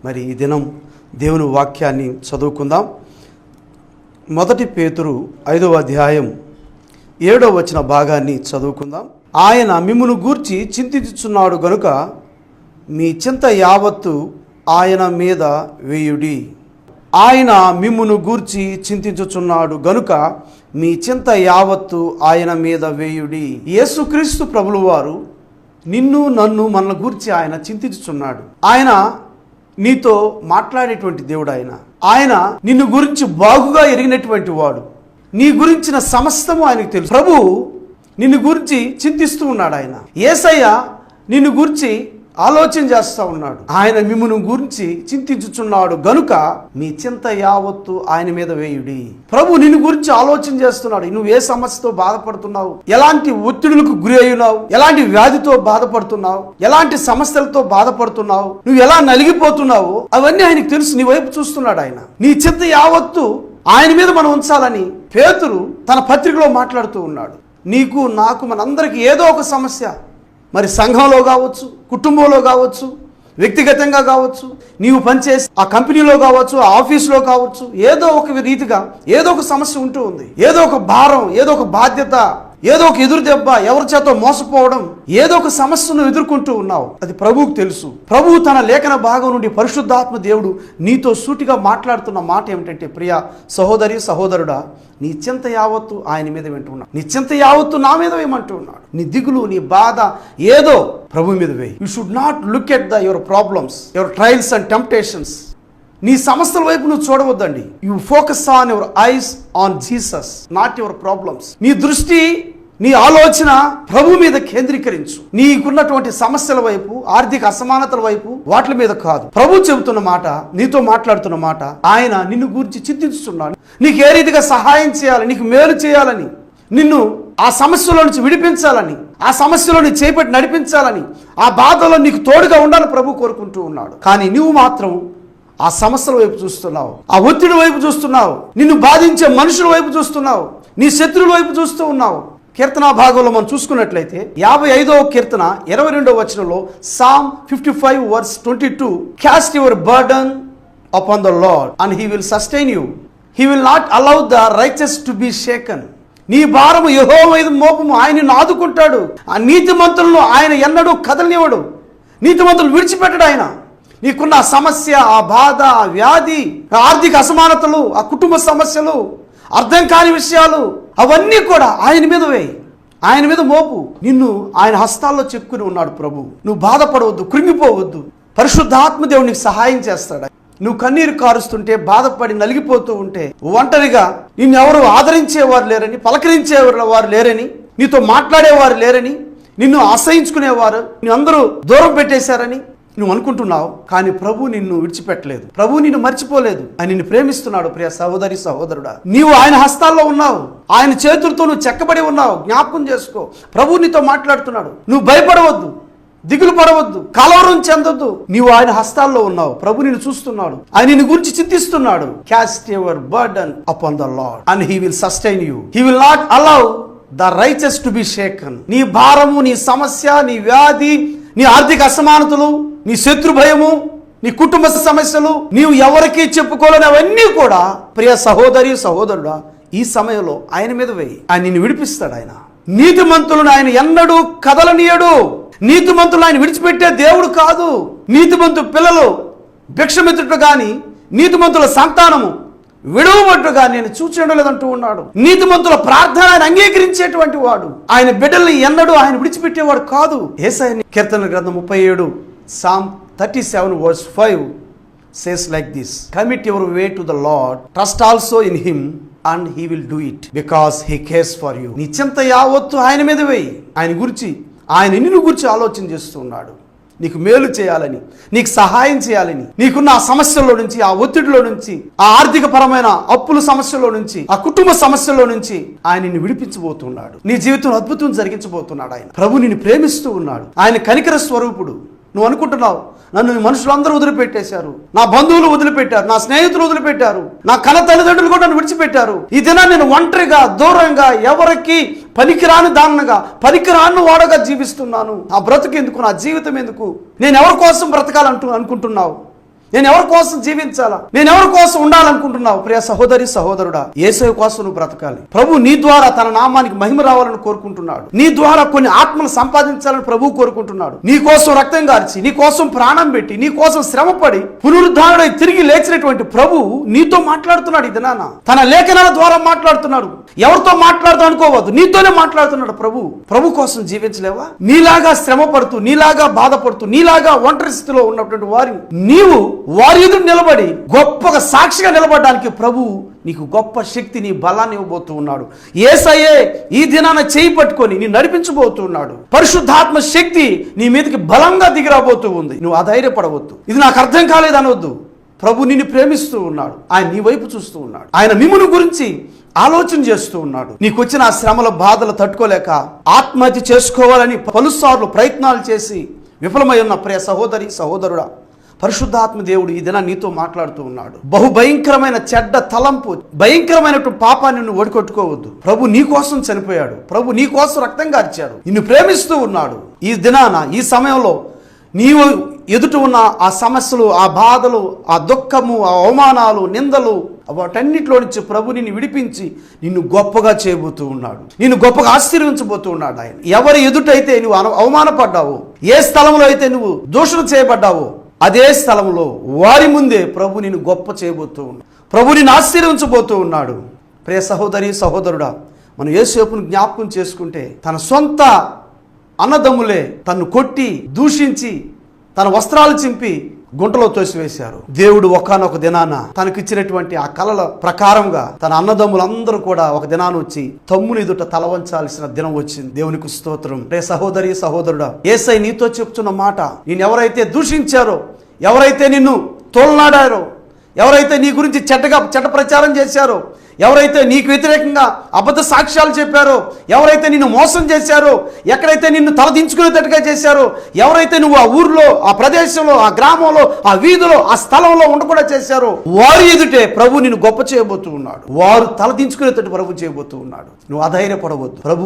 మరి ఈ దినం దేవుని వాక్యాన్ని చదువుకుందాం. 1 పేతురు 5వ అధ్యాయం 7వ వచన భాగాన్ని చదువుకుందాం. ఆయన మిమ్మును గూర్చి చింతించుచున్నాడు గనుక మీ చింత యావత్తు ఆయన మీద వేయుడి. ఆయన మిమ్మును గూర్చి చింతించుచున్నాడు గనుక మీ చింత యావత్తు ఆయన మీద వేయుడి. యేసుక్రీస్తు ప్రభులు వారు నిన్ను నన్ను మన గూర్చి ఆయన చింతించుచున్నాడు. ఆయన నీతో మాట్లాడేటువంటి దేవుడు. ఆయన నిన్ను గురించి బాగుగా ఎరిగినటువంటి వాడు. నీ గురించిన సమస్తము ఆయనకు తెలుసు. ప్రభు నిన్ను గురించి చింతిస్తూ ఉన్నాడు. ఆయన యేసయ్య నిన్ను గురించి ఆలోచన చేస్తూ ఉన్నాడు. ఆయన మిమ్మును గురించి చింతించుచున్నాడు గనుక మీ చింత యావత్తు ఆయన మీద వేయుడి. ప్రభు నిన్ను గురించి ఆలోచన చేస్తున్నాడు. నువ్వు ఏ సమస్యతో బాధపడుతున్నావు, ఎలాంటి ఒత్తిడులకు గురి అయినావు, ఎలాంటి వ్యాధితో బాధపడుతున్నావు, ఎలాంటి సమస్యలతో బాధపడుతున్నావు, నువ్వు ఎలా నలిగిపోతున్నావు, అవన్నీ ఆయనకు తెలుసు. నీ వైపు చూస్తున్నాడు. ఆయన నీ చింత యావత్తు ఆయన మీద మనం ఉంచాలని పేతురు తన పత్రికలో మాట్లాడుతూ ఉన్నాడు. నీకు నాకు మనందరికీ ఏదో ఒక సమస్య, మరి సంఘంలో కావచ్చు, కుటుంబంలో కావచ్చు, వ్యక్తిగతంగా కావచ్చు, నీవు పనిచేసి ఆ కంపెనీలో కావచ్చు, ఆ ఆఫీసులో కావచ్చు, ఏదో ఒక రీతిగా ఏదో ఒక సమస్య ఉంటూ ఉంది. ఏదో ఒక భారం, ఏదో ఒక బాధ్యత, ఏదో ఒక ఎదురు దెబ్బ, ఎవరి చేత మోసపోవడం, ఏదో ఒక సమస్యను ఎదుర్కొంటూ ఉన్నావు. అది ప్రభువుకు తెలుసు. ప్రభువు తన లేఖన భాగం నుండి పరిశుద్ధాత్మ దేవుడు నీతో సూటిగా మాట్లాడుతున్న మాట ఏమిటంటే, ప్రియ సహోదరి సహోదరుడా, నీ చింత యావత్తు ఆయన మీద వింటున్నాడు. నీ చింత యావత్తు నా మీద వేయమంటూ ఉన్నాడు. నీ దిగులు, నీ బాధ ఏదో ప్రభు మీద వేయి. You should not look at your problems, your trials and temptations. నీ సమస్యల వైపు నువ్వు చూడవద్దండి. You focus on your eyes on Jesus, not your problems. నీ దృష్టి, నీ ఆలోచన ప్రభు మీద కేంద్రీకరించు. నీకున్నటువంటి సమస్యల వైపు, ఆర్థిక అసమానతల వైపు, వాటి మీద కాదు. ప్రభు చెబుతున్న మాట, నీతో మాట్లాడుతున్న మాట, ఆయన నిన్ను గురించి చింతిస్తున్నాడు. నీకు ఏ రీతిగా సహాయం చేయాలి, నీకు మేలు చేయాలని, నిన్ను ఆ సమస్యలో నుంచి విడిపించాలని, ఆ సమస్యలో నీ చేపట్టి నడిపించాలని, ఆ బాధలో నీకు తోడుగా ఉండాలని ప్రభు కోరుకుంటూ ఉన్నాడు. కానీ నువ్వు మాత్రం ఆ సమస్యల వైపు చూస్తున్నావు, ఆ ఒత్తిడి వైపు చూస్తున్నావు, నిన్ను బాధించే మనుషుల వైపు చూస్తున్నావు, నీ శత్రువుల వైపు చూస్తూ ఉన్నావు. కీర్తన భాగంలో మనం చూసుకున్నట్లయితే 55వ కీర్తన 22వ వచనంలో, Psalm 55 verse 22, cast your burden upon the Lord and he will sustain you. He will not allow the righteous to be shaken. నీ భారము యెహోవా మీద మోపము, ఆయన నిన్ను ఆదుకుంటాడు. ఆ నీతిమంతులను ఆయన ఎన్నడూ కదలనివ్వడు. నీతిమంతులు విడిచిపెట్టడు ఆయన. నీకున్న సమస్య, ఆ బాధ, ఆ వ్యాధి, ఆర్థిక అసమానతలు, ఆ కుటుంబ సమస్యలు, అర్థం కాని విషయాలు, అవన్నీ కూడా ఆయన మీద వేయి, ఆయన మీద మోపు. నిన్ను ఆయన హస్తాల్లో చెప్పుకుని ఉన్నాడు ప్రభు. నువ్వు బాధపడవద్దు, కృంగిపోవద్దు. పరిశుద్ధాత్మ దేవుడు నీకు సహాయం చేస్తాడు. నువ్వు కన్నీరు కారుస్తుంటే, బాధపడి నలిగిపోతూ ఉంటే, ఒంటరిగా నిన్ను ఎవరు ఆదరించేవారు లేరని, పలకరించేవారు లేరని, నీతో మాట్లాడేవారు లేరని, నిన్ను ఆశ్రయించుకునేవారు నిన్ను అందరూ దూరం పెట్టేశారని నువ్వు అనుకుంటున్నావు. కానీ ప్రభు నిన్ను విడిచిపెట్టలేదు. ప్రభు నిన్ను మర్చిపోలేదు. ఆయన నిన్ను ప్రేమిస్తున్నాడు. ప్రియ సహోదరి సహోదరుడా, నీవు ఆయన హస్తాల్లో ఉన్నావు. ఆయన చేతులతో నువ్వు చెక్కబడి ఉన్నావు. జ్ఞాపకం చేసుకో. ప్రభు నీతో మాట్లాడుతున్నాడు. నువ్వు భయపడవద్దు, దిగులు పడవద్దు, కలవరం చెందొద్దు. నీవు ఆయన హస్తాల్లో ఉన్నావు. ప్రభు నిన్ను చూస్తున్నాడు. ఆయన నిన్ను గురించి చింతిస్తున్నాడు. Cast your burden upon the lord and he will sustain you. He will not allow the righteous to be shaken. నీ భారము, నీ సమస్య, నీ వ్యాధి, నీ ఆర్థిక అసమానతలు, నీ శత్రు భయము, నీ కుటుంబ సమస్యలు, నీవు ఎవరికి చెప్పుకోలేని అవన్నీ కూడా ప్రియ సహోదరి సహోదరుడా, ఈ సమయంలో ఆయన మీద వేయి. ఆయన నిన్ను విడిపిస్తాడు. ఆయన నీతిమంతులను ఆయన ఎన్నడూ కదలనీయడు. నీతిమంతులను ఆయన విడిచిపెట్టే దేవుడు కాదు. నీతిమంతు పిల్లలు భిక్షమిత్రుడు గాని, నీతిమంతుల సంతానము విడవబట్టుగా నేను చూచేయడం లేదంటూ ఉన్నాడు. నీతిమంతుల ప్రార్థన ఆయన అంగీకరించేటువంటి వాడు. ఆయన బిడ్డల్ని ఎన్నడూ ఆయన విడిచిపెట్టేవాడు కాదు. యేసయ్య కీర్తన గ్రంథం 37 Psalm 37 verse 5 says like this, commit your way to the Lord, trust also in him and he will do it because he cares for you. నీ చింత యావత్తు ఆయన మీద వేయి. ఆయన గురించి, ఆయన నిన్ను గురించి ఆలోచన చేస్తూ ఉన్నాడు. నీకు మేలు చేయాలని, నీకు సహాయం చేయాలని, నీకున్న ఆ సమస్యల్లో నుంచి, ఆ ఒత్తిడిలో నుంచి, ఆ ఆర్థిక పరమైన అప్పుల సమస్యలో నుంచి, ఆ కుటుంబ సమస్యలో నుంచి ఆయన నిన్ను విడిపించబోతున్నాడు. నీ జీవితంలో అద్భుతం జరిగించబోతున్నాడు. ఆయన ప్రభు నిన్ను ప్రేమిస్తూ ఉన్నాడు. ఆయన కనికర స్వరూపుడు. నువ్వు అనుకుంటున్నావు, నన్ను మనుషులందరూ వదిలిపెట్టేశారు, నా బంధువులు వదిలిపెట్టారు, నా స్నేహితులు వదిలిపెట్టారు, నా కన్న తల్లిదండ్రులు కూడా నన్ను విడిచిపెట్టారు. ఈ దినాన్ని నేను ఒంటరిగా, దూరంగా, ఎవరికి పనికిరాని దానగా, పనికిరాని వాడగా జీవిస్తున్నాను. ఆ బ్రతుకు ఎందుకు, నా జీవితం ఎందుకు, నేను ఎవరి కోసం బ్రతకాలంటూ అనుకుంటున్నావు. నేను ఎవరి కోసం జీవించాలా, నేను ఎవరి కోసం ఉండాలనుకుంటున్నావు? ప్రియ సహోదరి సహోదరుడా, యేసు కోసం నువ్వు బ్రతకాలి. ప్రభు నీ ద్వారా తన నామానికి మహిమ రావాలని కోరుకుంటున్నాడు. నీ ద్వారా కొన్ని ఆత్మలు సంపాదించాలని ప్రభువు కోరుకుంటున్నాడు. నీ కోసం రక్తం గార్చి, నీ కోసం ప్రాణం పెట్టి, నీ కోసం శ్రమపడి పునరుద్ధారుడై తిరిగి లేచినటువంటి ప్రభు నీతో మాట్లాడుతున్నాడు. ఇది నాన్న తన లేఖనాల ద్వారా మాట్లాడుతున్నాడు. ఎవరితో మాట్లాడుతూ అనుకోవద్దు, నీతోనే మాట్లాడుతున్నాడు. ప్రభు కోసం జీవించలేవా? నీలాగా శ్రమ పడుతూ, నీలాగా బాధపడుతూ, నీలాగా ఒంటరి స్థితిలో ఉన్నటువంటి వారిని నీవు వారి ఎదురు నిలబడి గొప్పగా సాక్షిగా నిలబడడానికి ప్రభు నీకు గొప్ప శక్తిని, బలాన్ని ఇవ్వబోతూ ఉన్నాడు. యేసయ్యే ఈ దినాన చేయి పట్టుకొని నీ నడిపించబోతూ ఉన్నాడు. పరిశుద్ధాత్మ శక్తి నీ మీదకి బలంగా దిగిరాబోతూ ఉంది. నువ్వు అధైర్యపడవద్దు. ఇది నాకు అర్థం కాలేదనవద్దు. ప్రభు నిన్ను ప్రేమిస్తూ ఉన్నాడు. ఆయన నీ వైపు చూస్తూ ఉన్నాడు. ఆయన మిమ్మును గురించి ఆలోచన చేస్తూ ఉన్నాడు. నీకు వచ్చిన ఆ శ్రమల బాధలు తట్టుకోలేక ఆత్మహత్య చేసుకోవాలని పలుసార్లు ప్రయత్నాలు చేసి విఫలమై ఉన్న ప్రియ సహోదరి సహోదరుడా, పరిశుద్ధాత్మ దేవుడు ఈ దిన నీతో మాట్లాడుతూ ఉన్నాడు. బహుభయంకరమైన చెడ్డ తలంపు, భయంకరమైనటువంటి పాపాన్ని నువ్వు ఒడికొట్టుకోవద్దు. ప్రభు నీ కోసం చనిపోయాడు. ప్రభు నీ కోసం రక్తం గార్చాడు. నిన్ను ప్రేమిస్తూ ఉన్నాడు. ఈ దినాన, ఈ సమయంలో నీవు ఎదుట ఉన్న ఆ సమస్యలు, ఆ బాధలు, ఆ దుఃఖము, ఆ అవమానాలు, నిందలు, వాటన్నిటిలో నుంచి ప్రభు నిన్ను విడిపించి నిన్ను గొప్పగా చేయబోతూ ఉన్నాడు. నిన్ను గొప్పగా ఆశీర్వించబోతూ ఉన్నాడు. ఆయన ఎవరి ఎదుటైతే నువ్వు అవమానపడ్డావో, ఏ స్థలంలో అయితే నువ్వు దూషణ చేయబడ్డావో, అదే స్థలంలో వారి ముందే ప్రభు నిన్ను గొప్ప చేయబోతూ ఉన్నాడు. ప్రభు నిన్ను ఆశీర్వించబోతూ ఉన్నాడు. ప్రియ సహోదరి సహోదరుడా, మనం యేసును జ్ఞాపకం చేసుకుంటే తన సొంత అన్నదమ్ములే తన్ను కొట్టి, దూషించి, తన వస్త్రాలు చింపి గుంటలో తోసివేశారు. దేవుడు ఒకానొక దినాన తనకిచ్చినటువంటి ఆ కలల ప్రకారంగా తన అన్నదమ్ములందరూ కూడా ఒక దినాన వచ్చి తమ్ముని ఎదుట తల వంచాల్సిన దినం వచ్చింది. దేవునికి స్తోత్రం. రే సహోదరి సహోదరుడా, యేసయ్య నీతో చెప్తున్న మాట, నేను ఎవరైతే దూషించారో, ఎవరైతే నిన్ను తోలనాడారో, ఎవరైతే నీ గురించి చెడ్డ ప్రచారం చేశారో, ఎవరైతే నీకు వ్యతిరేకంగా అబద్ధ సాక్ష్యాలు చెప్పారో, ఎవరైతే నిన్ను మోసం చేశారో, ఎక్కడైతే నిన్ను తలదించుకునేటట్టుగా చేశారో, ఎవరైతే నువ్వు ఆ ఊర్లో, ఆ ప్రదేశంలో, ఆ గ్రామంలో, ఆ వీధిలో, ఆ స్థలంలో ఉండకుండా చేశారో, వారి ఎదుటే ప్రభు నిన్ను గొప్ప చేయబోతూ ఉన్నాడు. వారు తలదించుకునేటట్టు ప్రభు చేయబోతూ ఉన్నాడు. నువ్వు అధైర్యపడవద్దు. ప్రభు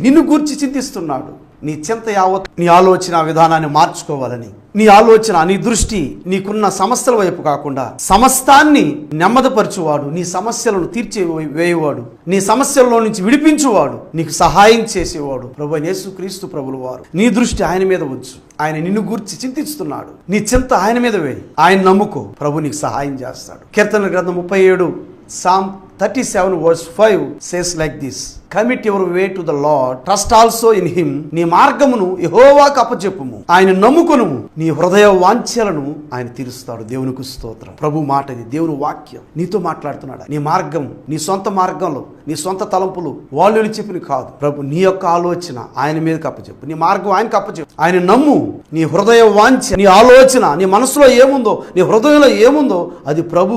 నిన్ను గూర్చి చింతిస్తున్నాడు. నీ చింత యావత్ నీ ఆలోచన విధానాన్ని మార్చుకోవాలని, నీ ఆలోచన, నీ దృష్టి నీకున్న సమస్యల వైపు కాకుండా సమస్తాన్ని నెమ్మదపరచువాడు, నీ సమస్యలను తీర్చివేయువాడు, నీ సమస్యల్లో నుంచి విడిపించువాడు, నీకు సహాయం చేసేవాడు ప్రభు యేసుక్రీస్తు ప్రభుల వారు. నీ దృష్టి ఆయన మీద ఉంచు. ఆయన నిన్ను గూర్చి చింతిస్తున్నాడు. నీ చింత ఆయన మీద వేయి. ఆయన నమ్ముకో. ప్రభు నీకు సహాయం చేస్తాడు. కీర్తనల గ్రంథం 37 Psalm 37 verse 5 says like this: Commit your way to the Lord, trust also in him. నీ మార్గమును యెహోవాకు అప్పచెప్పుము, ఆయన నమ్ముకొనుము, నీ హృదయ వాంఛలను ఆయన తీరుస్తాడు. దేవునికి స్తోత్రం. ప్రభు మాట ఇది, దేవుని వాక్యం నీతో మాట్లాడుతున్నాడు. నీ మార్గం, నీ సొంత మార్గంలో, నీ సొంత తలంపులు వాళ్ళు చెప్పిన కాదు. ప్రభు నీ యొక్క ఆలోచన ఆయన మీదకి అప్పచెప్పు. నీ మార్గం ఆయనకు అప్పచెప్పు. ఆయన నమ్ము. నీ హృదయ వాంఛ, నీ ఆలోచన, నీ మనసులో ఏముందో, నీ హృదయంలో ఏముందో అది ప్రభు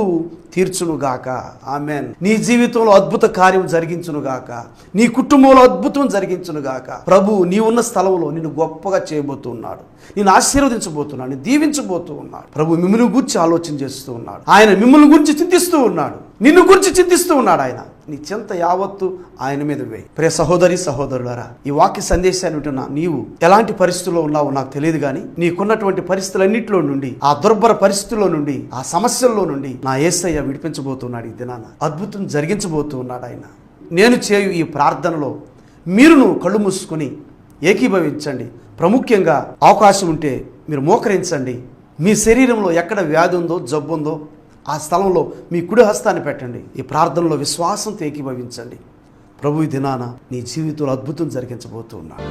తీర్చునుగాక. ఆమేన్. నీ జీవితంలో అద్భుత కార్యం జరిగించునుగాక. నీ కుటుంబంలో అద్భుతం జరిగించునుగాక. ప్రభు నీ ఉన్న స్థలంలో నిన్ను గొప్పగా చేయబోతున్నాడు. నిన్ను ఆశీర్వదించబోతున్నాడు, నిన్ను దీవించబోతూ ఉన్నాడు. ప్రభు మిమ్మల్ని గురించి ఆలోచన చేస్తూ ఉన్నాడు. ఆయన మిమ్మల్ని గురించి చింతిస్తూ ఉన్నాడు. నిన్ను గురించి చింతిస్తూ ఉన్నాడు. ఆయన నీ చింత యావత్తు ఆయన మీద వేయి. ప్రియ సహోదరి సహోదరులారా, ఈ వాక్య సందేశాన్ని వింటున్నా నీవు ఎలాంటి పరిస్థితుల్లో ఉన్నావో నాకు తెలియదు, కానీ నీకున్నటువంటి పరిస్థితులన్నింటిలో నుండి, ఆ దుర్భర పరిస్థితుల్లో నుండి, ఆ సమస్యల్లో నుండి నా యేసయ్య విడిపించబోతున్నాడు. ఈ దినాన అద్భుతం జరిగించబోతూ ఉన్నాడు ఆయన. నేను చేయు ఈ ప్రార్థనలో మీరును కళ్ళు మూసుకొని ఏకీభవించండి. ప్రాముఖ్యంగా అవకాశం ఉంటే మీరు మోకరించండి. మీ శరీరంలో ఎక్కడ వ్యాధి ఉందో, జబ్బు ఉందో ఆ స్థలంలో మీ కుడి హస్తాన్ని పెట్టండి. ఈ ప్రార్థనలో విశ్వాసంతో ఏకీభవించండి. ప్రభు ఈ దినాన నీ జీవితంలో అద్భుతం జరిగించబోతూ ఉన్నాడు.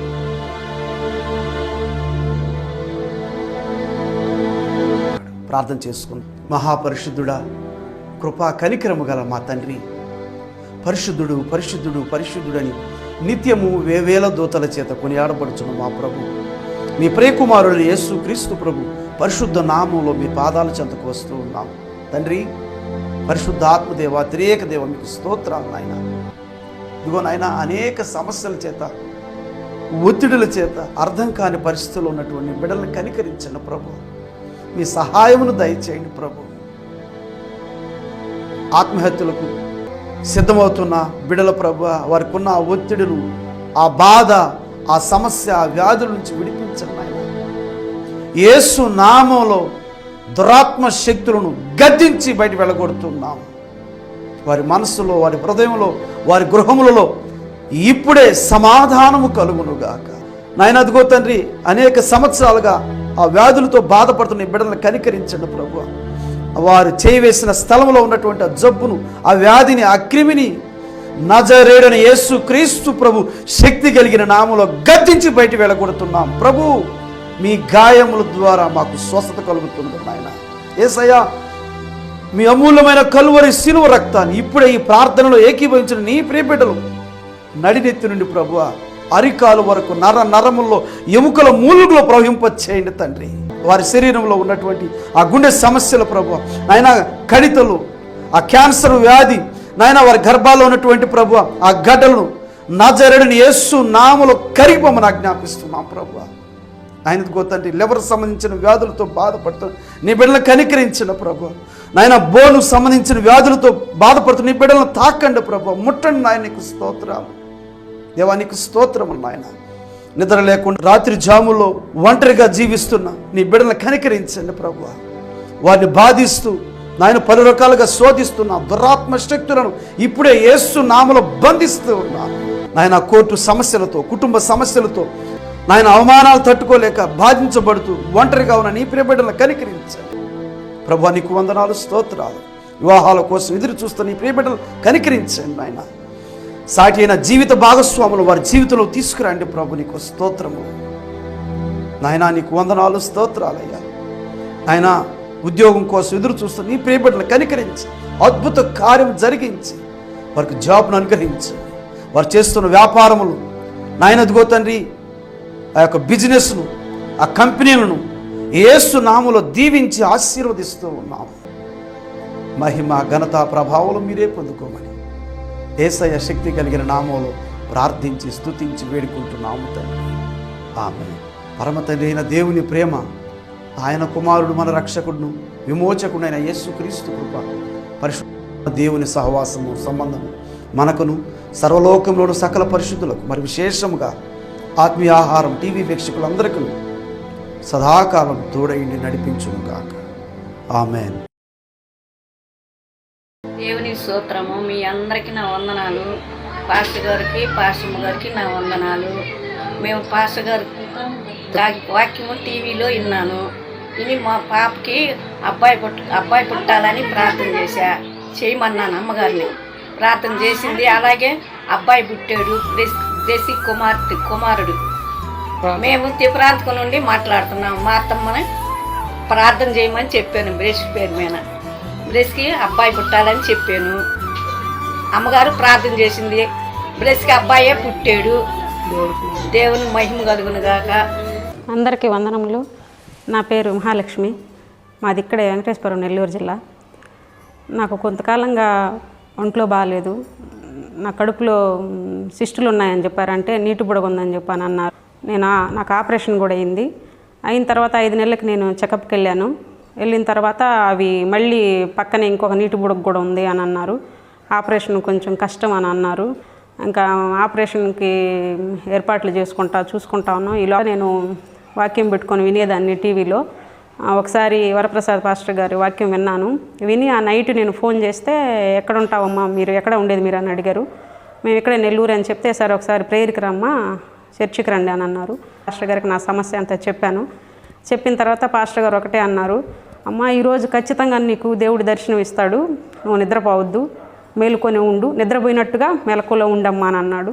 ప్రార్థన చేసుకుని, మహాపరిశుద్ధుడా, కృపా కనికరము గల మా తండ్రి, పరిశుద్ధుడు పరిశుద్ధుడు పరిశుద్ధుడని నిత్యము వేవేల దూతల చేత కొనియాడబడుచున్న మా ప్రభు, మీ ప్రియకుమారుడు యేసుక్రీస్తు ప్రభు పరిశుద్ధ నామంలో మీ పాదాల చెంతకు వస్తూ ఉన్నాం. తండ్రి, పరిశుద్ధాత్మదేవ, త్రియేక దేవ, మీకు స్తోత్రాలు నాయన. ఇదిగో నాయన, అనేక సమస్యల చేత, ఒత్తిడుల చేత అర్థం కాని పరిస్థితుల్లో ఉన్నటువంటి బిడ్డలను కనికరించండి ప్రభు. మీ సహాయమును దయచేయండి ప్రభు. ఆత్మహత్యలకు సిద్ధమవుతున్న బిడ్డల ప్రభు, వారికి ఉన్న ఒత్తిడులు, ఆ బాధ, ఆ సమస్య, ఆ వ్యాధుల నుంచి విడిపించండి నాయన. యేసు నామంలో దురాత్మ శక్తులను గద్దించి బయట వెళ్ళగొడుతున్నాం. వారి మనస్సులో, వారి హృదయంలో, వారి గృహములలో ఇప్పుడే సమాధానము కలుగునుగాక. నాయన అదిగో తండ్రి, అనేక సంవత్సరాలుగా ఆ వ్యాధులతో బాధపడుతున్న బిడ్డలను కనికరించండి ప్రభువా. వారు చేయవేసిన స్థలంలో ఉన్నటువంటి ఆ జబ్బును, ఆ వ్యాధిని, ఆ క్రిమిని నజరేయుడైన యేసు క్రీస్తు ప్రభు శక్తి కలిగిన నామములో గద్దించి బయట వెళ్ళగొడుతున్నాం. ప్రభు, మీ గాయముల ద్వారా మాకు స్వస్థత కలుగుతుంది నాయన. యేసయ్యా, మీ అమూల్యమైన కలువరి శిలువ రక్తాన్ని ఇప్పుడే ఈ ప్రార్థనలో ఏకీభవించిన నీ ప్రియబిడ్డలు నడినెత్తి నుండి ప్రభువా అరికాలు వరకు నరముల్లో ఎముకల మూలుగులో ప్రవహింపచేయండి తండ్రి. వారి శరీరంలో ఉన్నటువంటి ఆ గుండె సమస్యలు ప్రభువా, నాయన కణితలు, ఆ క్యాన్సర్ వ్యాధి, నాయన వారి గర్భాల్లో ఉన్నటువంటి ప్రభువా ఆ గడ్డలను నజరేయుడైన యేసు నామములో కరిగిపోమని ఆజ్ఞాపిస్తున్నాం ప్రభువా. ఆయనకు తండ్రి లివర్ సంబంధించిన వ్యాధులతో బాధపడుతున్న నీ బిడ్డలను కనికరించిన ప్రభు. నాయన బోను సంబంధించిన వ్యాధులతో బాధపడుతున్న నీ బిడ్డలను తాకండి ప్రభు, ముట్టండి నాయన. నీకు స్తోత్రాలు దేవా, నీకు స్తోత్రము నాయన. నిద్ర లేకుండా రాత్రి జాముల్లో ఒంటరిగా జీవిస్తున్న నీ బిడ్డలను కనికరించండి ప్రభు. వారిని బాధిస్తూ నాయన పలు రకాలుగా శోధిస్తున్న దురాత్మ శక్తులను ఇప్పుడే యేసు నామములో బంధిస్తూ ఉన్నాను నాయన. కోర్టు సమస్యలతో, కుటుంబ సమస్యలతో నాయన అవమానాలు తట్టుకోలేక బాధించబడుతూ ఒంటరిగా ఉన్న నీ ప్రియబిడ్డలను కనికరించండి ప్రభు. నీకు వందనాలు, స్తోత్రాలు. వివాహాల కోసం ఎదురు చూస్తున్న నీ ప్రియబిడ్డలు కనికరించండి నాయన. సాటి అయిన జీవిత భాగస్వాములు వారి జీవితంలో తీసుకురండి ప్రభు. నీకు స్తోత్రము నాయన, నీకు వందనాలు, స్తోత్రాలయ్యా. ఆయన ఉద్యోగం కోసం ఎదురు చూస్తున్న నీ ప్రియబిడ్డలను కనికరించి అద్భుత కార్యం జరిగించి వారికి జాబ్ను అనుగ్రహించి వారు చేస్తున్న వ్యాపారములు నాయన అదిగో తండ్రి ఆ యొక్క బిజినెస్ను, ఆ కంపెనీలను యేసు నామములో దీవించి ఆశీర్వదిస్తూ ఉన్నాము. మహిమ, ఘనత, ప్రభావాలు మీరే పొందుకోమని యేసయ్య శక్తి కలిగిన నామములో ప్రార్థించి స్తుతించి వేడుకుంటున్నాము తండ్రి. ఆమేన్. పరమ తండ్రి అయిన దేవుని ప్రేమ, ఆయన కుమారుడు మన రక్షకుడును విమోచకుడైన యేసుక్రీస్తు కృప, పరిశుద్ధ దేవుని సహవాసము, సంబంధము మనకును సర్వలోకంలోని సకల పరిశుద్ధులకు, మరి విశేషముగా ఆత్మీయ ఆహారం టీవీ వీక్షకులందరికీ సదాకాలం తోడైండి నడిపించును గాక. ఆమేన్. దేవుని స్తోత్రము. మీ అందరికీ నా వందనాలు. పాస్టర్ గారికి, పాస్టమ్మ గారికి నా వందనాలు. మేము పాస్టర్ గారి వాక్యము టీవీలో విన్నాను. విని మా పాపకి అబ్బాయి పుట్టాలని ప్రార్థన చేయమన్నాను అమ్మగారిని. ప్రార్థన చేసింది. అలాగే అబ్బాయి పుట్టాడు, దేశీ కుమారుడు. మేము తిప్రాంతకం నుండి మాట్లాడుతున్నాము. మా అత్తమ్మని ప్రార్థన చేయమని చెప్పాను. బ్రష్ పేరు మీద బ్రష్కి అబ్బాయి పుట్టాలని చెప్పాను. అమ్మగారు ప్రార్థన చేసింది. బ్రష్కి అబ్బాయే పుట్టాడు. దేవుని మహిమ కలుగును గాక. అందరికీ వందనములు. నా పేరు మహాలక్ష్మి. మాది ఇక్కడే వెంకటేశ్వరం, నెల్లూరు జిల్లా. నాకు కొంతకాలంగా ఒంట్లో బాగాలేదు. నా కడుపులో సిస్టులు ఉన్నాయని చెప్పారంటే నీటి బుడగ ఉందని చెప్పాను అన్నారు. నాకు ఆపరేషన్ కూడా అయింది. అయిన తర్వాత 5 నెలలకి నేను చెకప్కి వెళ్ళాను. వెళ్ళిన తర్వాత అవి మళ్ళీ పక్కనే ఇంకొక నీటి బుడగ కూడా ఉంది అని అన్నారు. ఆపరేషన్ కొంచెం కష్టం అని అన్నారు. ఇంకా ఆపరేషన్కి ఏర్పాట్లు చూసుకుంటా ఉన్నాం. ఇలా నేను వాక్యం పెట్టుకొని వినేదాన్ని టీవీలో. ఒకసారి వరప్రసాద్ పాస్టర్ గారి వాక్యం విన్నాను. విని ఆ నైట్ నేను ఫోన్ చేస్తే, ఎక్కడ ఉంటావమ్మా, మీరు ఎక్కడ ఉండేది మీరు అని అడిగారు. మేము ఇక్కడే నెల్లూరు అని చెప్తే, సార్ ఒకసారి ప్రేయర్కి రమ్మా, చర్చికి రండి అని అన్నారు. పాస్టర్ గారికి నా సమస్య అంతా చెప్పాను. చెప్పిన తర్వాత పాస్టర్ గారు ఒకటే అన్నారు, అమ్మ ఈరోజు ఖచ్చితంగా నీకు దేవుడి దర్శనం ఇస్తాడు, నువ్వు నిద్రపోవద్దు, మేలుకొని ఉండు, నిద్రపోయినట్టుగా మెలకులో ఉండమ్మా అని అన్నాడు.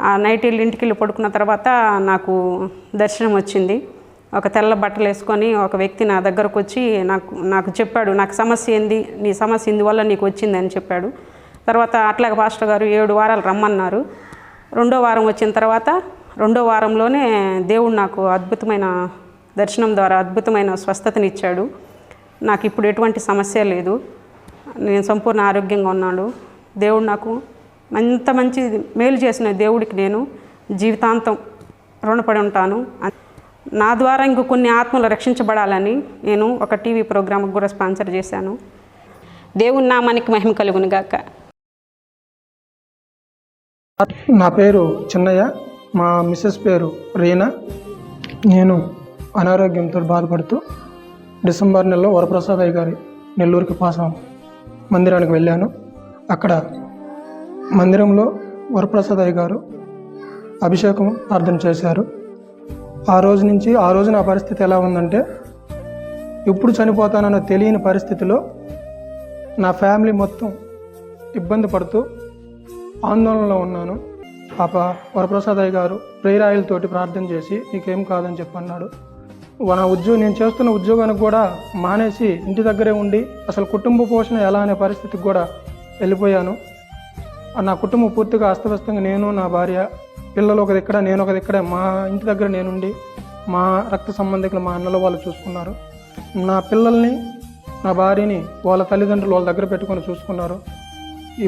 ఆ నైట్ ఇంటికి వెళ్ళి పడుకున్న తర్వాత నాకు దర్శనం వచ్చింది. ఒక తెల్ల బట్టలు వేసుకొని ఒక వ్యక్తి నా దగ్గరకు వచ్చి నాకు చెప్పాడు, నాకు సమస్య ఏంది, నీ సమస్య ఇందువల్ల నీకు వచ్చింది అని చెప్పాడు. తర్వాత అట్లాగే పాస్టర్ గారు 7 వారాలు రమ్మన్నారు. 2వ వారం వచ్చిన తర్వాత 2వ వారంలోనే దేవుడు నాకు అద్భుతమైన దర్శనం ద్వారా అద్భుతమైన స్వస్థతనిచ్చాడు. నాకు ఇప్పుడు ఎటువంటి సమస్య లేదు. నేను సంపూర్ణ ఆరోగ్యంగా ఉన్నాను. దేవుడు నాకు అంత మంచి మేలు చేసిన దేవుడికి నేను జీవితాంతం రుణపడి ఉంటాను. నా ద్వారా ఇంకో కొన్ని ఆత్మలు రక్షించబడాలని నేను ఒక టీవీ ప్రోగ్రామ్కి కూడా స్పాన్సర్ చేశాను. దేవుని నామానికి మహిమ కలుగును గాక. నా పేరు చిన్నయ్య, మా మిస్సెస్ పేరు రీనా. నేను అనారోగ్యంతో బాధపడుతూ డిసెంబర్ నెలలో వరప్రసాద్ అయ్య గారి నెల్లూరుకి పాసం మందిరానికి వెళ్ళాను. అక్కడ మందిరంలో వరప్రసాద్ అయ్య గారు అభిషేకం ప్రార్థన చేశారు. ఆ రోజు నా పరిస్థితి ఎలా ఉందంటే, ఎప్పుడు చనిపోతానన్న తెలియని పరిస్థితిలో నా ఫ్యామిలీ మొత్తం ఇబ్బంది పడుతూ ఆందోళనలో ఉన్నాను. వరప్రసాద్ అయ్య గారు ప్రేయర్ ఆయిల్ తోటి ప్రార్థన చేసి నీకేం కాదని చెప్పి అన్నాడు. నేను చేస్తున్న ఉద్యోగానికి కూడా మానేసి ఇంటి దగ్గరే ఉండి అసలు కుటుంబ పోషణ ఎలా అనే పరిస్థితికి కూడా వెళ్ళిపోయాను. నా కుటుంబం పూర్తిగా అస్తవ్యస్తంగా, నేను, నా భార్య, పిల్లలు ఒక దిక్కడ, నేను ఒక దిక్కడ, మా ఇంటి దగ్గర నేనుండి మా రక్త సంబంధికులు మా అన్నలు వాళ్ళు చూసుకున్నారు. నా పిల్లల్ని, నా భార్యని వాళ్ళ తల్లిదండ్రులు వాళ్ళ దగ్గర పెట్టుకొని చూసుకున్నారు.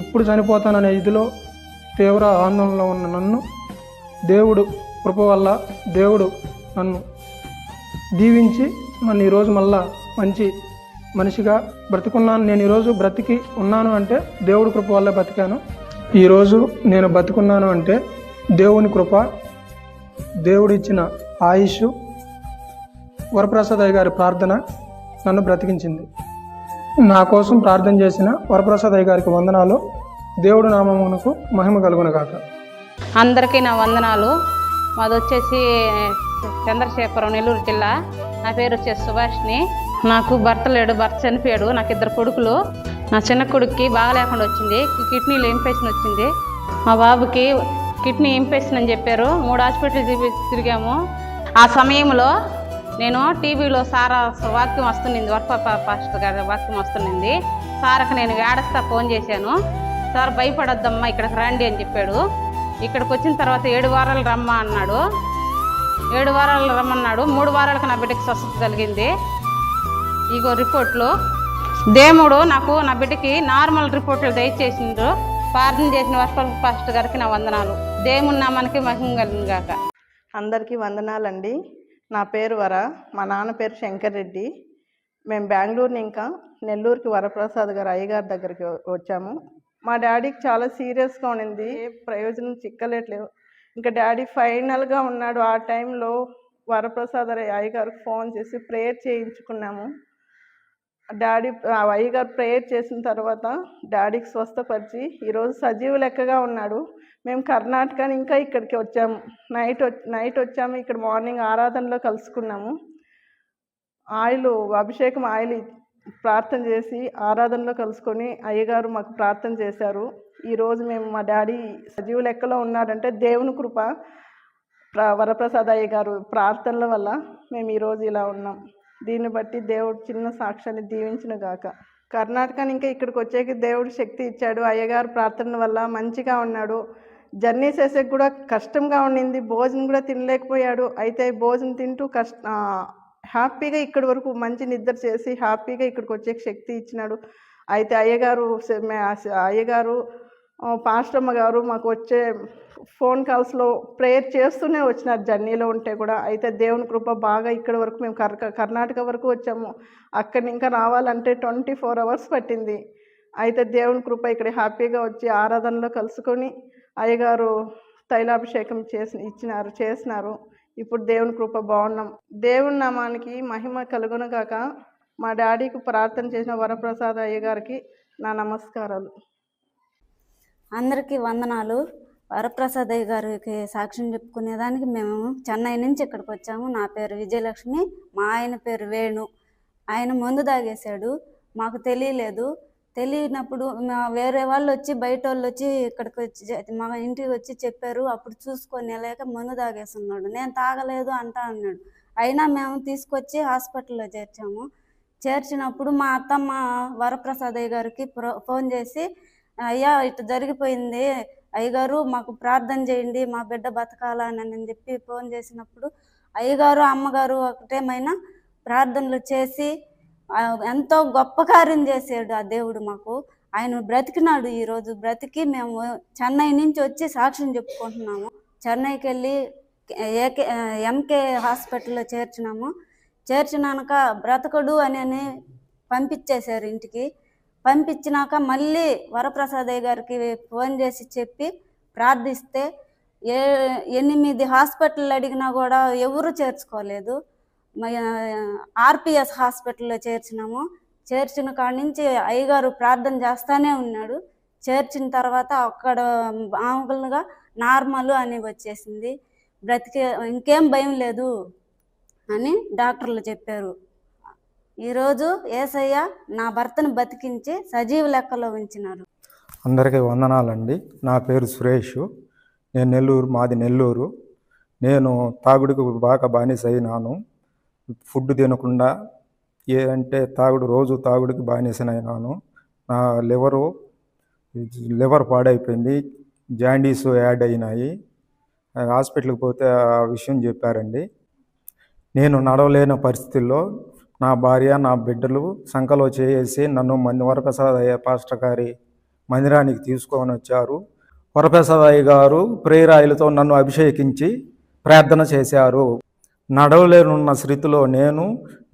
ఇప్పుడు చనిపోతాననే ఇదిలో తీవ్ర ఆందోళనలో ఉన్న నన్ను దేవుడు కృప వల్ల దేవుడు నన్ను దీవించి నన్ను ఈరోజు మళ్ళా మంచి మనిషిగా బ్రతికున్నాను. నేను ఈరోజు బ్రతికి ఉన్నాను అంటే దేవుడి కృప వల్ల బతికాను. ఈరోజు నేను బతికున్నాను అంటే దేవుని కృప, దేవుడు ఇచ్చిన ఆయుష్, వరప్రసాద్ అయ్య గారి ప్రార్థన నన్ను బ్రతికించింది. నా కోసం ప్రార్థన చేసిన వరప్రసాద్ అయ్య గారికి వందనాలు. దేవుడు నామమునకు మహిమ కలుగునుగాక. అందరికీ నా వందనాలు. మాది వచ్చేసి చంద్రశేఖరం, నెల్లూరు జిల్లా. నా పేరు వచ్చేసి సుభాష్ని. నాకు భర్త లేడు, భర్త చనిపోయాడు. నాకు 2 కొడుకులు. నా చిన్న కొడుక్కి బాగా లేకుండా వచ్చింది, కిడ్నీలో ఇన్ఫెక్షన్ వచ్చింది. మా బాబుకి కిడ్నీ ఇన్ఫెక్షన్ అని చెప్పారు. 3 హాస్పిటల్ తిరిగాము. ఆ సమయంలో నేను టీవీలో సారా వాక్యం వస్తుంది, పాస్టర్ గారి వాక్యం వస్తుంది. సార్కి నేను ఏడస్తా ఫోన్ చేశాను. సార్ భయపడొద్దమ్మా, ఇక్కడికి రండి అని చెప్పాడు. ఇక్కడికి వచ్చిన తర్వాత 7 వారాలు రమ్మా అన్నాడు. 7 వారాలు రమ్మన్నాడు. 3 వారాలకు నా బిడ్డకి స్వస్థత కలిగింది. ఇగో రిపోర్ట్లు. దేవుడు నాకు నా బిడ్డకి నార్మల్ రిపోర్ట్లు దయచేసిండ్రు. ప్రార్థన చేసిన వర్షాలు పాస్టర్ గారికి నా వందనాలు. దేవుని నామానికి మహిమ కలిగిన గాక. అందరికీ వందనాలండి. నా పేరు వర, మా నాన్న పేరు శంకర్ రెడ్డి. మేము బెంగళూరు ఇంకా నెల్లూరుకి వరప్రసాద్ గారు అయ్యగారి దగ్గరికి వచ్చాము. మా డాడీకి చాలా సీరియస్గా ఉండింది, ప్రయోజనం చిక్కలేట్లేవు. ఇంకా డాడీ ఫైనల్గా ఉన్నాడు. ఆ టైంలో వరప్రసాద్ అయ్యగారికి ఫోన్ చేసి ప్రేయర్ చేయించుకున్నాము. డాడీ అయ్యగారు ప్రేయర్ చేసిన తర్వాత డాడీకి స్వస్థపరిచి ఈరోజు సజీవ లెక్కగా ఉన్నాడు. మేము కర్ణాటక ఇంకా ఇక్కడికి వచ్చాము. నైట్ వచ్చాము. ఇక్కడ మార్నింగ్ ఆరాధనలో కలుసుకున్నాము. అభిషేకం ఆయిల్ ప్రార్థన చేసి ఆరాధనలో కలుసుకొని అయ్యగారు మాకు ప్రార్థన చేశారు. ఈరోజు మేము మా డాడీ సజీవ లెక్కలో ఉన్నాడంటే దేవుని కృప, వరప్రసాద్ అయ్యగారు ప్రార్థనల వల్ల మేము ఈరోజు ఇలా ఉన్నాం. దీన్ని బట్టి దేవుడు చిన్న సాక్ష్యాన్ని దీవించిన గాక. కర్ణాటక ఇంకా ఇక్కడికి వచ్చేకి దేవుడు శక్తి ఇచ్చాడు. అయ్యగారు ప్రార్థన వల్ల మంచిగా ఉన్నాడు. జర్నీ చేసేకి కూడా కష్టంగా ఉండింది, భోజనం కూడా తినలేకపోయాడు. అయితే భోజనం తింటూ హ్యాపీగా ఇక్కడి వరకు మంచి నిద్ర చేసి హ్యాపీగా ఇక్కడికి వచ్చే శక్తి ఇచ్చినాడు. అయితే అయ్యగారు పాస్టమ్మ గారు మాకు వచ్చే ఫోన్ కాల్స్లో ప్రేయర్ చేస్తూనే వచ్చినారు జర్నీలో ఉంటే కూడా. అయితే దేవుని కృప బాగా ఇక్కడి వరకు మేము కర్ణాటక వరకు వచ్చాము. అక్కడి ఇంకా రావాలంటే 24 hours పట్టింది. అయితే దేవుని కృప ఇక్కడ హ్యాపీగా వచ్చి ఆరాధనలో కలుసుకొని అయ్యగారు తైలాభిషేకం చేసినారు. ఇప్పుడు దేవుని కృప బాగున్నాం. దేవుని నామానికి మహిమ కలుగునుగాక. మా డాడీకి ప్రార్థన చేసిన వరప్రసాద్ అయ్యగారికి నా నమస్కారాలు. అందరికీ వందనాలు. వరప్రసాద్ అయ్య గారికి సాక్ష్యం చెప్పుకునేదానికి మేము చెన్నై నుంచి ఇక్కడికి వచ్చాము. నా పేరు విజయలక్ష్మి, మా ఆయన పేరు వేణు. ఆయన మందు తాగేశాడు, మాకు తెలియనప్పుడు వేరే వాళ్ళు వచ్చి, బయట వాళ్ళు వచ్చి ఇక్కడికి వచ్చి మా ఇంటికి వచ్చి చెప్పారు. అప్పుడు చూసుకొని లేక మందు తాగేస్తున్నాడు. నేను తాగలేదు అన్నాడు. అయినా మేము తీసుకొచ్చి హాస్పిటల్లో చేర్చినప్పుడు మా అత్తమ్మ వరప్రసాద్ అయ్య గారికి ఫోన్ చేసి, అయ్యా ఇటు జరిగిపోయింది అయ్యగారు, మాకు ప్రార్థన చేయండి, మా బిడ్డ బతకాలని చెప్పి ఫోన్ చేసినప్పుడు అయ్యగారు అమ్మగారు ఒకటేమైనా ప్రార్థనలు చేసి ఎంతో గొప్ప కార్యం చేసాడు ఆ దేవుడు మాకు. ఆయన బ్రతికినాడు. ఈరోజు బ్రతికి మేము చెన్నై నుంచి వచ్చి సాక్ష్యం చెప్పుకుంటున్నాము. చెన్నైకి వెళ్ళి ఎంకే హాస్పిటల్లో చేర్చినాక బ్రతకడు అని పంపించేశారు ఇంటికి. పంపించినాక మళ్ళీ వరప్రసాదయ్య గారికి ఫోన్ చేసి చెప్పి ప్రార్థిస్తే 8 హాస్పిటల్ అడిగినా కూడా ఎవరు చేర్చుకోలేదు. ఆర్పిఎస్ హాస్పిటల్లో చేర్చినాము. చేర్చిన కాడి నుంచి అయ్యగారు ప్రార్థన చేస్తానే ఉన్నాడు. చేర్చిన తర్వాత అక్కడ మామూలుగా నార్మల్ అని వచ్చేసింది. బ్రతికే ఇంకేం భయం లేదు అని డాక్టర్లు చెప్పారు. ఈరోజు యేసయ్య నా భర్తను బతికించి సజీవ లెక్కలో ఉంచినారు. అందరికీ వందనాలండి. నా పేరు సురేష్. నేను మాది నెల్లూరు. నేను తాగుడికి బాగా బానిస అయినాను. ఫుడ్ తినకుండా రోజు తాగుడికి బానిసనైనాను. నా లివర్ పాడైపోయింది, జాండీస్ యాడ్ అయినాయి. హాస్పిటల్కి పోతే ఆ విషయం చెప్పారండి. నేను నడవలేని పరిస్థితుల్లో నా భార్య, నా బిడ్డలు సంఖలో చేసి నన్ను వరప్రసాద్ అయ్య పాస్టర్ గారి మందిరానికి తీసుకొని వచ్చారు. వరప్రసాద్ అయ్య గారు ప్రేయర్ ఆయిల్తో నన్ను అభిషేకించి ప్రార్థన చేశారు. నడవలేనున్న స్థితిలో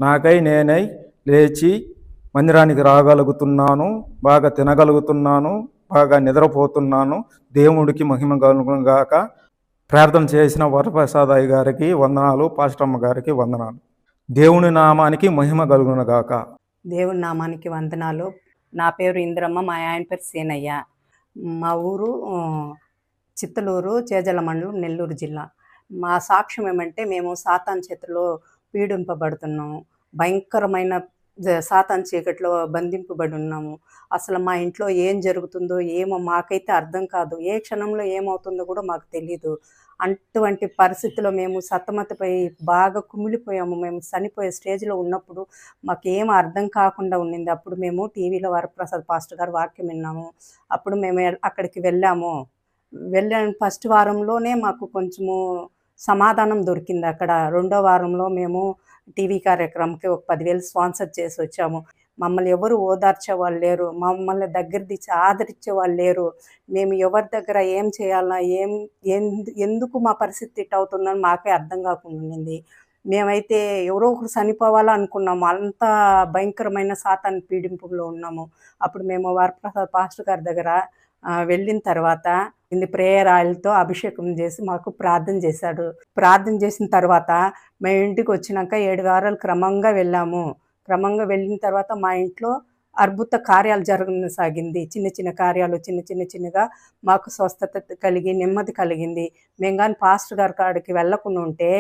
నాకై నేనై లేచి మందిరానికి రాగలుగుతున్నాను, బాగా తినగలుగుతున్నాను, బాగా నిద్రపోతున్నాను. దేవుడికి మహిమ కలుగును గాక. ప్రార్థన చేసిన వరప్రసాద్ అయ్య గారికి వందనాలు, పాస్టమ్మ గారికి వందనాలు. దేవుని నామానికి మహిమ కలుగును గాక. దేవుని నామానికి వందనాలు. నా పేరు ఇంద్రమ్మ, మా ఆయన పేరు సీనయ్య. మా ఊరు చిత్తలూరు, చేజల మండలం, నెల్లూరు జిల్లా. మా సాక్ష్యం ఏమంటే, మేము సాతాన్ చేతిలో పీడింపబడుతున్నాము. భయంకరమైన సాతాన్ చీకట్లో బంధింపబడి ఉన్నాము. అసలు మా ఇంట్లో ఏం జరుగుతుందో ఏమో మాకైతే అర్థం కాదు. ఏ క్షణంలో ఏమవుతుందో కూడా మాకు తెలీదు. అటువంటి పరిస్థితిలో మేము సతమతపోయి బాగా కుమిలిపోయాము. మేము చనిపోయే స్టేజ్లో ఉన్నప్పుడు మాకేం అర్థం కాకుండా ఉండింది. అప్పుడు మేము టీవీలో వరప్రసాద్ పాస్టర్ గారు వాక్యం విన్నాము. అప్పుడు మేము అక్కడికి వెళ్ళాము. ఫస్ట్ వారంలోనే మాకు కొంచెము సమాధానం దొరికింది. అక్కడ రెండో వారంలో మేము టీవీ కార్యక్రమంకి ఒక 10,000 స్పాన్సర్ చేసి వచ్చాము. మమ్మల్ని ఎవరు ఓదార్చే వాళ్ళు లేరు, మమ్మల్ని దగ్గర తీసి ఆదరించే వాళ్ళు లేరు. మేము ఎవరి దగ్గర ఏం చేయాలన్నా ఎందుకు మా పరిస్థితి ఇట్ అవుతుందని మాకే అర్థం కాకుండా ఉండింది. మేమైతే ఎవరో ఒకరు చనిపోవాలా అనుకున్నాము. అంత భయంకరమైన సాతాన్ పీడింపులో ఉన్నాము. అప్పుడు మేము వరప్రసాద్ పాస్టర్ గారి దగ్గర వెళ్ళిన తర్వాత ప్రేయర్ ఆయిల్తో అభిషేకం చేసి మాకు ప్రార్థన చేశాడు. ప్రార్థన చేసిన తర్వాత మేము ఇంటికి వచ్చినాక 7 వారాలు క్రమంగా వెళ్ళాము. క్రమంగా వెళ్ళిన తర్వాత మా ఇంట్లో అద్భుత కార్యాలు జరగసాగింది. చిన్న కార్యాలు చిన్నగా మాకు స్వస్థత కలిగి నెమ్మది కలిగింది. మేము కానీ పాస్టర్ గారి కాడికి వెళ్ళకుండా ఉంటే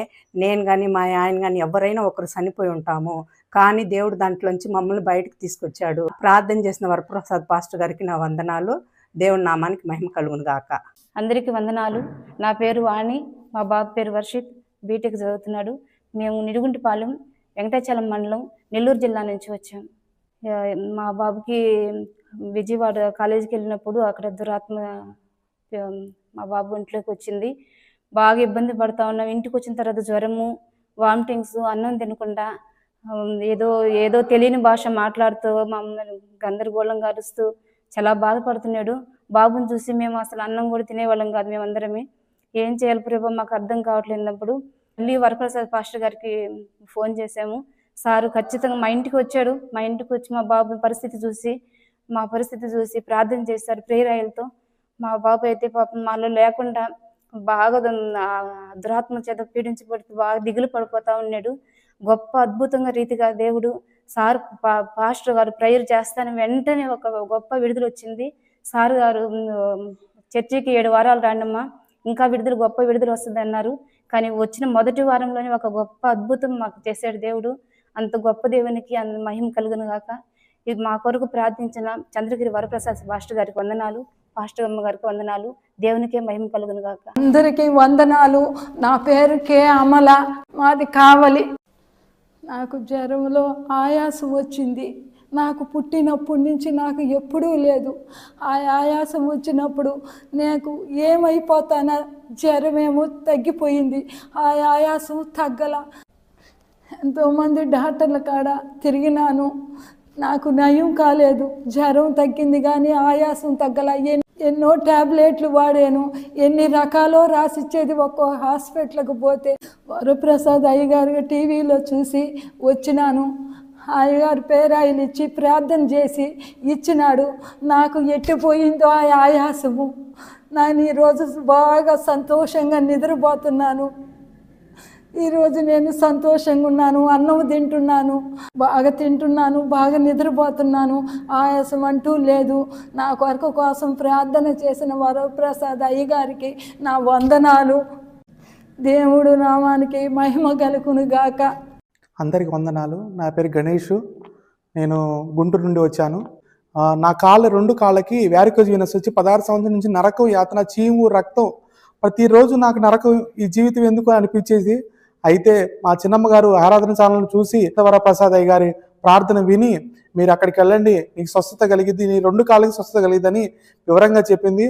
నేను కానీ మా ఆయన కానీ ఎవరైనా ఒకరు చనిపోయి ఉంటాము. కానీ దేవుడు దాంట్లోంచి మమ్మల్ని బయటకు తీసుకొచ్చాడు. ప్రార్థన చేసిన వరప్రసాద్ పాస్టర్ గారికి నా వందనాలు. దేవుని నామానికి మహిమ కలుగును గాక. అందరికీ వందనాలు. నా పేరు వాణి, మా బాబు పేరు వర్షిత్, బీటెక్ చదువుతున్నాడు. మేము నిడుగుంటిపాలెం, వెంకటాచలం మండలం, నెల్లూరు జిల్లా నుంచి వచ్చాం. మా బాబుకి విజయవాడ కాలేజీకి వెళ్ళినప్పుడు అక్కడ దురాత్మ మా బాబు ఇంట్లోకి వచ్చింది. బాగా ఇబ్బంది పడుతూ ఉన్నాం. ఇంటికి వచ్చిన తర్వాత జ్వరము, వామిటింగ్స్, అన్నం తినకుండా ఏదో తెలియని భాష మాట్లాడుతూ మమ్మల్ని గందరగోళంగా అరుస్తూ చాలా బాధపడుతున్నాడు. బాబుని చూసి మేము అసలు అన్నం కూడా తినేవాళ్ళం కాదు. మేమందరమే ఏం చేయాలి ప్రభు మాకు అర్థం కావట్లేనప్పుడు మళ్ళీ వరప్రసాద్ పాస్టర్ గారికి ఫోన్ చేశాము. సారు ఖచ్చితంగా మా ఇంటికి వచ్చాడు. మా ఇంటికి వచ్చి మా బాబు మా పరిస్థితి చూసి ప్రార్థన చేశారు ప్రేయర్ ఆయిల్తో. మా బాబు అయితే పాపం మాలో లేకుండా బాగా దురాత్మ చేత పీడించబడుతూ బాగా దిగులు పడిపోతూ ఉన్నాడు. గొప్ప అద్భుతంగా రీతిగా దేవుడు సార్ పాస్టర్ గారు ప్రేయర్ చేస్తాను వెంటనే ఒక గొప్ప విడుదల వచ్చింది. సార్ గారు చర్చికి 7 వారాలు రాండమ్మా, ఇంకా గొప్ప విడుదల వస్తుంది అన్నారు. కానీ వచ్చిన మొదటి వారంలోనే ఒక గొప్ప అద్భుతం మాకు చేశాడు దేవుడు. అంత గొప్ప దేవునికి అంత మహిమ కలుగును గాక. ఇది మా కొరకు ప్రార్థించిన చంద్రగిరి వరప్రసాద్ పాస్టర్ గారికి వందనాలు, పాస్టర్ అమ్మ గారికి వందనాలు. దేవునికే మహిమ కలుగును గాక. అందరికీ వందనాలు. నా పేరు కే అమల, మాది కావలి. నాకు జ్వరంలో ఆయాసం వచ్చింది. నాకు పుట్టినప్పటి నుంచి నాకు ఎప్పుడూ లేదు. ఆ ఆయాసం వచ్చినప్పుడు నాకు ఏమైపోతానా, జ్వరమేమో తగ్గిపోయింది, ఆ ఆయాసం తగ్గల. ఎంతోమంది డాక్టర్ల కాడ తిరిగినాను, నాకు నయం కాలేదు. జ్వరం తగ్గింది కానీ ఆయాసం తగ్గల. ఎన్నో ట్యాబ్లెట్లు వాడాను, ఎన్ని రకాలో రాసిచ్చేది. ఒక్కో హాస్పిటల్కి పోతే వరప్రసాద్ అయ్యగారు టీవీలో చూసి వచ్చినాను. అయ్యగారు పేరాయిలు ఇచ్చి ప్రార్థన చేసి ఇచ్చినాడు. నాకు ఎట్టిపోయిందో ఆ ఆయాసము. నేను ఈరోజు బాగా సంతోషంగా నిద్రపోతున్నాను. ఈరోజు నేను సంతోషంగా ఉన్నాను, అన్నం తింటున్నాను, బాగా తింటున్నాను, బాగా నిద్రపోతున్నాను, ఆయాసం అంటూ లేదు. నా కొరకు కోసం ప్రార్థన చేసిన వరప్రసాద్ అయ్యగారికి నా వందనాలు. దేవుడు నామానికి మహిమ కలుగును గాక. అందరికి వందనాలు. నా పేరు గణేష్. నేను గుంటూరు నుండి వచ్చాను. నా రెండు కాళ్ళకి వ్యారికోజ్ వీనస్ వచ్చి 16 సంవత్సరం నుంచి నరకం, యాతన, చీము, రక్తం, ప్రతిరోజు నాకు నరకం, ఈ జీవితం ఎందుకు అనిపించేది. అయితే మా చిన్నమ్మ గారు ఆరాధన ఛానల్ని చూసి వరప్రసాద్ అయ్య గారి ప్రార్థన విని, మీరు అక్కడికి వెళ్ళండి, నీకు స్వస్థత కలిగిద్ది, నీ 2 కాళ్ళకి స్వస్థత కలిగిద్దని వివరంగా చెప్పింది.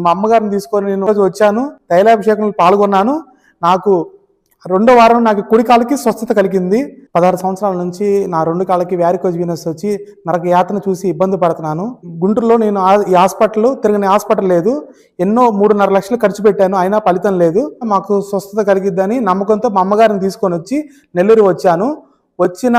మా అమ్మగారిని తీసుకొని నేను రోజు వచ్చాను, తైలాభిషేకంలో పాల్గొన్నాను. నాకు 2వ వారం నాకు కుడి కాళ్ళకి స్వస్థత కలిగింది. 16 సంవత్సరాల నుంచి నా 2 కాళ్ళకి వ్యారికోజ్ వీనస్ వచ్చి నరక యాతన చూసి ఇబ్బంది పడుతున్నాను. గుంటూరులో నేను ఈ హాస్పిటల్ తిరగని హాస్పిటల్ లేదు. ఎన్నో 3.5 లక్షలు ఖర్చు పెట్టాను, అయినా ఫలితం లేదు. మాకు స్వస్థత కలిగిద్దని నమ్మకంతో మా అమ్మగారిని తీసుకొని వచ్చి నెల్లూరు వచ్చాను. వచ్చిన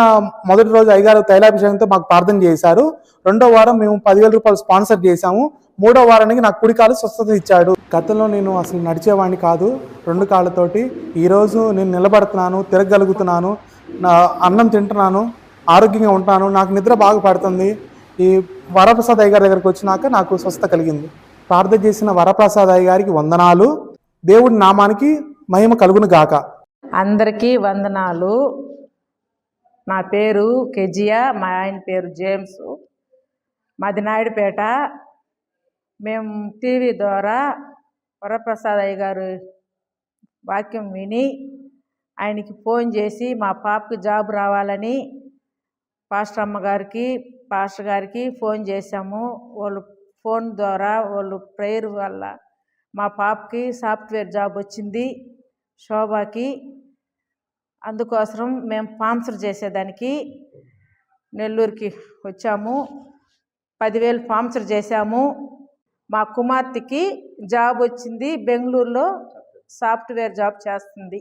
మొదటి రోజు అయ్యగారు తైలాభిషేకంతో మాకు ప్రార్థన చేశారు. 2వ వారం మేము 10,000 రూపాయలు స్పాన్సర్ చేశాము. 3వ వారానికి నాకు కుడి కాలు స్వస్థత ఇచ్చాడు. గతంలో నేను అసలు నడిచేవాడిని కాదు 2 కాళ్ళతోటి. ఈరోజు నేను నిలబడుతున్నాను, తిరగలుగుతున్నాను, నా అన్నం తింటున్నాను, ఆరోగ్యంగా ఉంటున్నాను, నాకు నిద్ర బాగా పడుతుంది. ఈ వరప్రసాద్ అయ్య గారి దగ్గరికి వచ్చినాక నాకు స్వస్థత కలిగింది. ప్రార్థన చేసిన వరప్రసాద్ అయ్య గారికి వందనాలు. దేవుడి నామానికి మహిమ కలుగును గాక. అందరికీ వందనాలు. నా పేరు కెజియా, మా ఆయన పేరు జేమ్స్, మాది నాయుడుపేట. మేము టీవీ ద్వారా వరప్రసాద్ అయ్య గారు వాక్యం విని ఆయనకి ఫోన్ చేసి మా పాపకి జాబ్ రావాలని పాస్టర్ అమ్మగారికి, పాస్టర్ గారికి ఫోన్ చేశాము. వాళ్ళు ఫోన్ ద్వారా వాళ్ళు ప్రేయర్ వల్ల మా పాపకి సాఫ్ట్వేర్ జాబ్ వచ్చింది, శోభాకి. అందుకోసం మేము స్పాన్సర్ చేసేదానికి నెల్లూరుకి వచ్చాము. 10,000 స్పాన్సర్ చేశాము. మా కుమార్తెకి జాబ్ వచ్చింది, బెంగళూరులో సాఫ్ట్వేర్ జాబ్ చేస్తుంది.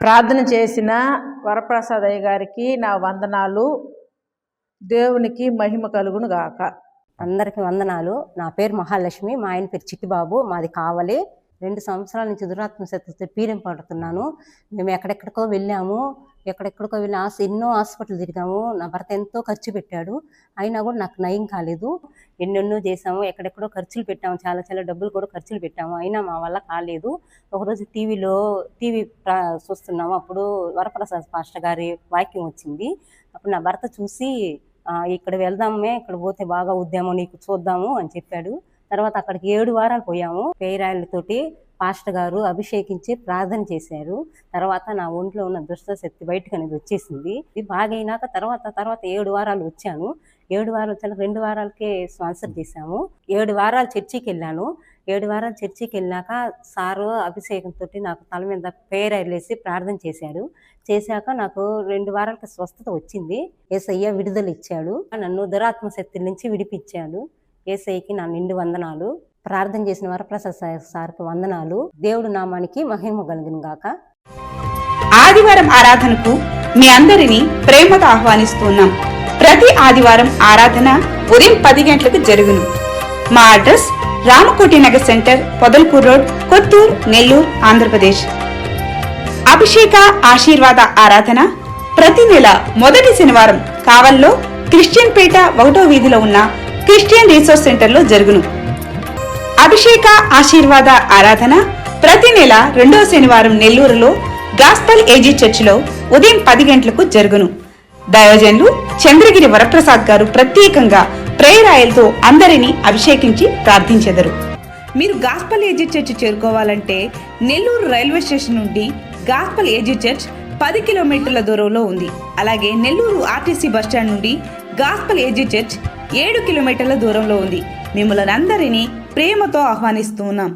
ప్రార్థన చేసిన వరప్రసాద్ అయ్య గారికి నా వందనాలు. దేవునికి మహిమ కలుగును గాక. అందరికీ వందనాలు. నా పేరు మహాలక్ష్మి, మా ఆయన పేరు చిట్టిబాబు, మాది కావలి. 2 సంవత్సరాల నుంచి దురాత్మ శక్తితో పీడం పడుతున్నాను. మేము ఎక్కడెక్కడికో వెళ్ళాము, ఎన్నో హాస్పిటల్ తిరిగాము. నా భర్త ఎంతో ఖర్చు పెట్టాడు, అయినా కూడా నాకు నయం కాలేదు. ఎన్నెన్నో చేసాము, ఎక్కడెక్కడో ఖర్చులు పెట్టాము, చాలా డబ్బులు కూడా ఖర్చులు పెట్టాము, అయినా మా వల్ల కాలేదు. ఒకరోజు టీవీ చూస్తున్నాము, అప్పుడు వరప్రసాద్ పాస్టర్ గారి వాక్యం వచ్చింది. అప్పుడు నా భర్త చూసి, ఇక్కడ వెళ్దామే, ఇక్కడ పోతే బాగా ఉద్యమం, నీకు చూద్దాము అని చెప్పాడు. తర్వాత అక్కడికి 7 వారాలు పోయాము. పేరాయలతోటి పాస్టర్ గారు అభిషేకించి ప్రార్థన చేశారు. తర్వాత నా ఒంట్లో ఉన్న దుష్ట శక్తి బయటకు అనేది వచ్చేసింది. ఇది బాగైనాక తర్వాత 7 వారాలు వచ్చాను. 7 వారాలు వచ్చాక 2 వారాలకే స్పాన్సర్ చేశాము. 7 వారాలు చర్చికి వెళ్ళాను. 7 వారాలు చర్చికి వెళ్ళాక సారు అభిషేకంతో నాకు తల మీద పేరాయలు వేసి ప్రార్థన చేశాడు. చేశాక నాకు 2 వారాలకి స్వస్థత వచ్చింది. యేసయ్య విడుదల ఇచ్చాడు, నన్ను దురాత్మ శక్తి నుంచి విడిపించాడు. యేసయ్యకి నా నిండు వందనాలు. ప్రార్థన చేసిన వరప్రసాద్ సార్కి వందనాలు. దేవుడు నామానికి మహిమ కలుగును గాక. ఆదివారం ఆరాధనకు మీ అందరినీ ప్రేమతో ఆహ్వానిస్తున్నాం. ప్రతి ఆదివారం ఆరాధన ఉదయం 10 గంటలకు జరుగును. మా address Ramakoti Nagar centre, Podalkur road, Kothur, Nellore, Andhra Pradesh. అభిషేక ఆశీర్వాద ఆరాధన ప్రతి నెల మొదటి శనివారం కావల్లో క్రిస్టియన్ పేట 1వ వీధిలో ఉన్న క్రిస్టియన్ రీసోర్స్ సెంటర్లో జరుగును. అభిషేక ఆశీర్వాద ఆరాధన ప్రతి నెల 2వ శనివారం నెల్లూరులో గాస్పల్ ఏజీ చర్చిలో ఉదయం 10 గంటలకు జరుగును. దైవజనులు చంద్రగిరి వరప్రసాద్ గారు ప్రత్యేకంగా ప్రేయర్ ఆయిల్తో అందరినీ అభిషేకించి ప్రార్థించెదరు. మీరు గాస్పల్ ఏజీ చర్చ్ చేరుకోవాలంటే నెల్లూరు రైల్వే స్టేషన్ నుండి గాస్పల్ ఏజీ చర్చ్ 10 కిలోమీటర్ల దూరంలో ఉంది. అలాగే నెల్లూరు ఆర్టీసీ బస్టాండ్ నుండి గాస్పల్ ఏజీ చర్చ్ 7 కిలోమీటర్ల దూరంలో ఉంది. మిమ్మల్ని అందరినీ ప్రేమతో ఆహ్వానిస్తున్నాం.